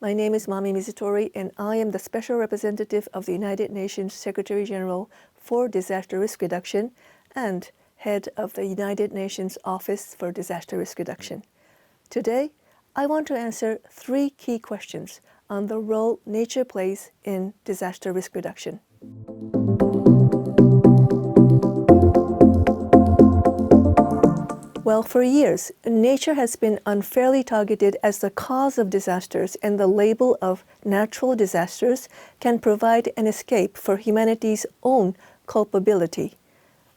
My name is Mami Mizutori, and I am the Special Representative of the United Nations Secretary General for Disaster Risk Reduction and Head of the United Nations Office for Disaster Risk Reduction. Today, I want to answer 3 key questions on the role nature plays in disaster risk reduction. Well, for years, nature has been unfairly targeted as the cause of disasters, and the label of natural disasters can provide an escape for humanity's own culpability.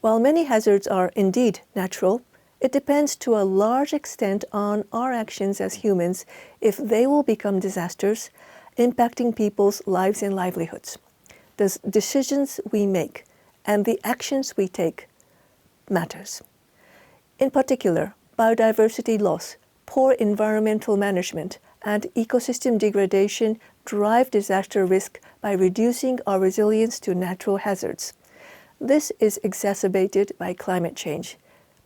While many hazards are indeed natural, it depends to a large extent on our actions as humans if they will become disasters, impacting people's lives and livelihoods. The decisions we make and the actions we take matters. In particular, biodiversity loss, poor environmental management, and ecosystem degradation drive disaster risk by reducing our resilience to natural hazards. This is exacerbated by climate change,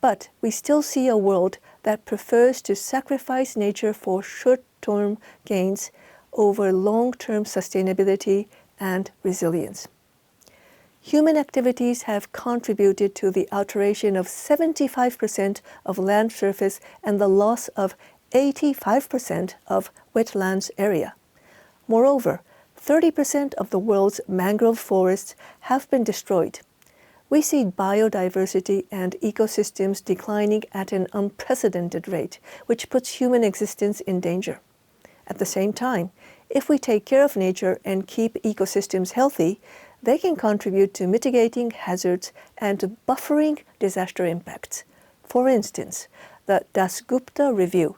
but we still see a world that prefers to sacrifice nature for short-term gains over long-term sustainability and resilience. Human activities have contributed to the alteration of 75% of land surface and the loss of 85% of wetlands area. Moreover, 30% of the world's mangrove forests have been destroyed. We see biodiversity and ecosystems declining at an unprecedented rate, which puts human existence in danger. At the same time, if we take care of nature and keep ecosystems healthy, they can contribute to mitigating hazards and to buffering disaster impacts. For instance, the Dasgupta Review,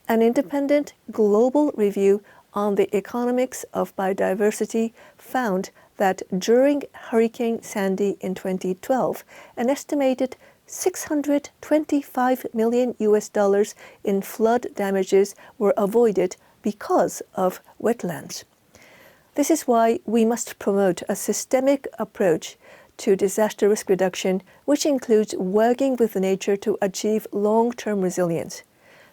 an independent global review on the economics of biodiversity, found that during Hurricane Sandy in 2012, an estimated $625 million in flood damages were avoided because of wetlands. This is why we must promote a systemic approach to disaster risk reduction, which includes working with nature to achieve long-term resilience.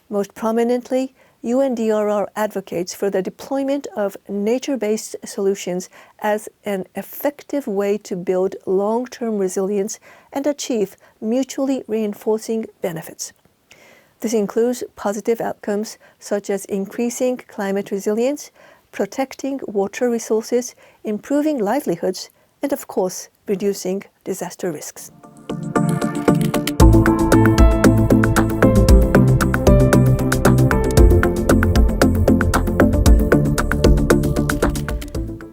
Most prominently, UNDRR advocates for the deployment of nature-based solutions as an effective way to build long-term resilience and achieve mutually reinforcing benefits. This includes positive outcomes such as increasing climate resilience, protecting water resources, improving livelihoods, and of course, reducing disaster risks.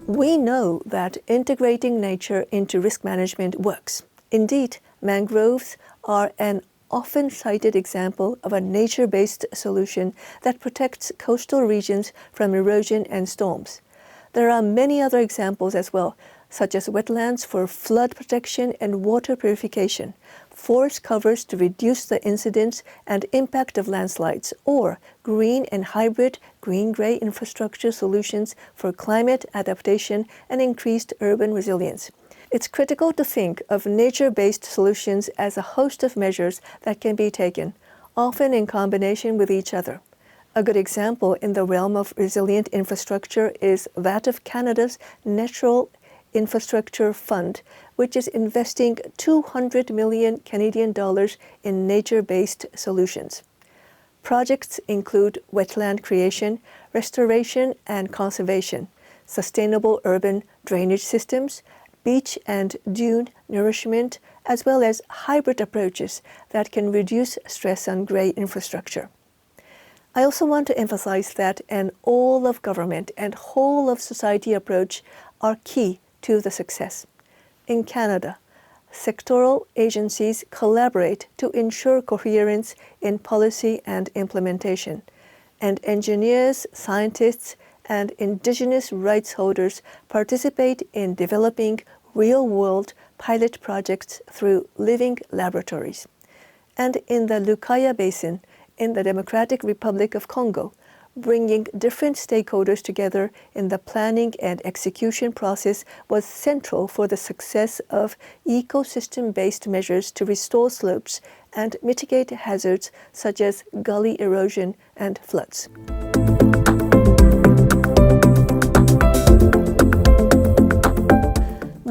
We know that integrating nature into risk management works. Indeed, mangroves are an often cited example of a nature-based solution that protects coastal regions from erosion and storms. There are many other examples as well, such as wetlands for flood protection and water purification, forest covers to reduce the incidence and impact of landslides, or green and hybrid green-gray infrastructure solutions for climate adaptation and increased urban resilience. It's critical to think of nature-based solutions as a host of measures that can be taken, often in combination with each other. A good example in the realm of resilient infrastructure is that of Canada's Natural Infrastructure Fund, which is investing 200 million Canadian dollars in nature-based solutions. Projects include wetland creation, restoration and conservation, sustainable urban drainage systems, beach and dune nourishment, as well as hybrid approaches that can reduce stress on gray infrastructure. I also want to emphasize that an all-of-government and whole-of-society approach are key to the success. In Canada, sectoral agencies collaborate to ensure coherence in policy and implementation, and engineers, scientists, and Indigenous rights holders participate in developing real-world pilot projects through living laboratories. And in the Lukaya Basin, in the Democratic Republic of Congo, bringing different stakeholders together in the planning and execution process was central for the success of ecosystem-based measures to restore slopes and mitigate hazards such as gully erosion and floods.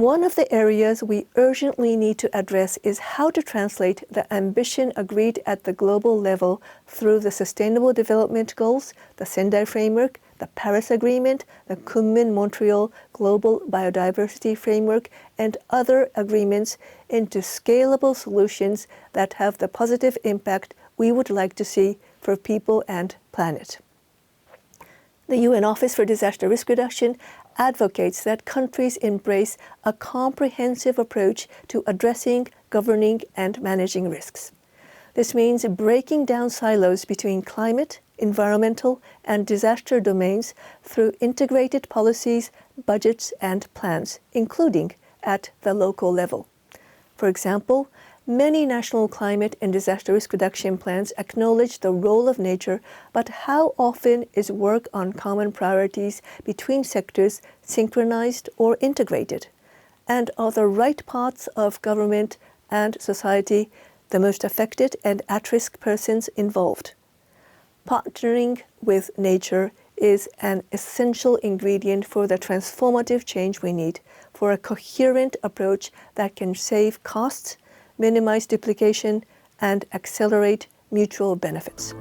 One of the areas we urgently need to address is how to translate the ambition agreed at the global level through the Sustainable Development Goals, the Sendai Framework, the Paris Agreement, the Kunming-Montreal Global Biodiversity Framework, and other agreements into scalable solutions that have the positive impact we would like to see for people and planet. The UN Office for Disaster Risk Reduction advocates that countries embrace a comprehensive approach to addressing, governing, and managing risks. This means breaking down silos between climate, environmental, and disaster domains through integrated policies, budgets, and plans, including at the local level. For example, many national climate and disaster risk reduction plans acknowledge the role of nature, but how often is work on common priorities between sectors synchronized or integrated? And are the right parts of government and society the most affected and at-risk persons involved? Partnering with nature is an essential ingredient for the transformative change we need for a coherent approach that can save costs, minimize duplication, and accelerate mutual benefits.